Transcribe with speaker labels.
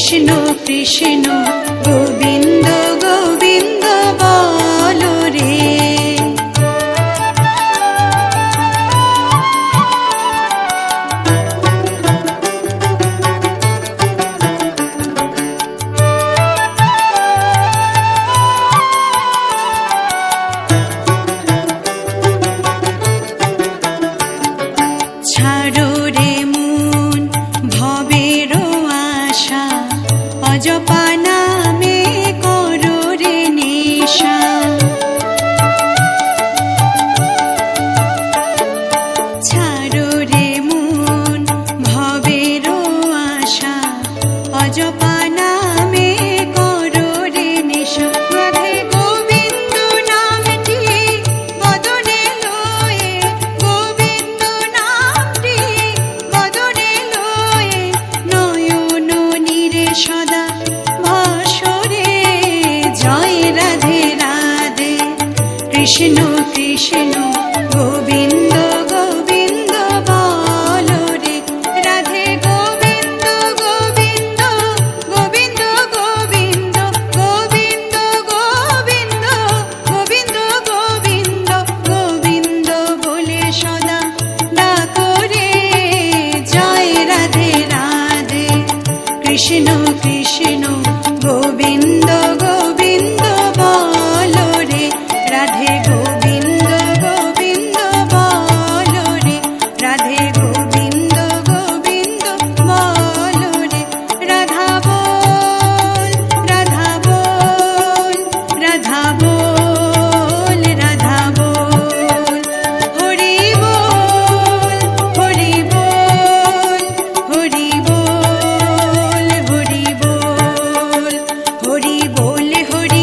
Speaker 1: কৃষ্ণ কৃষ্ণ গোবিন্দ গোবিন্দ বলো রে। ছাড়ো রে মন ভবের আশা, অজপা নামে করো রে নেশা। ছাড়ো রে মন ভবের আশা, অজপা নামে করো রে নেশা। রাধে গোবিন্দ নামটি বদনে লয়ে, গোবিন্দ নামটি বদনে লয়ে, নয়ন নীরে সদা ভাসরে। জয় রাধে রাধে কৃষ্ণ কৃষ্ণ গোবিন্দ গোবিন্দ বলো রে। রাধে গোবিন্দ গোবিন্দ গোবিন্দ গোবিন্দ গোবিন্দ গোবিন্দ গোবিন্দ গোবিন্দ গোবিন্দ বলে সদা ডাকো রে। জয় রাধে রাধে কৃষ্ণ কৃষ্ণ গোবিন্দ গোবিন্দ বলো রে। রাধে গোবিন্দ গোবিন্দ বলো রে। রাধে গোবিন্দ গোবিন্দ বলো রে। রাধা বল রাধা বল রাধা বল রাধা বল। হরি বল হরি বল হরি বল হরি বল হরি বল হরি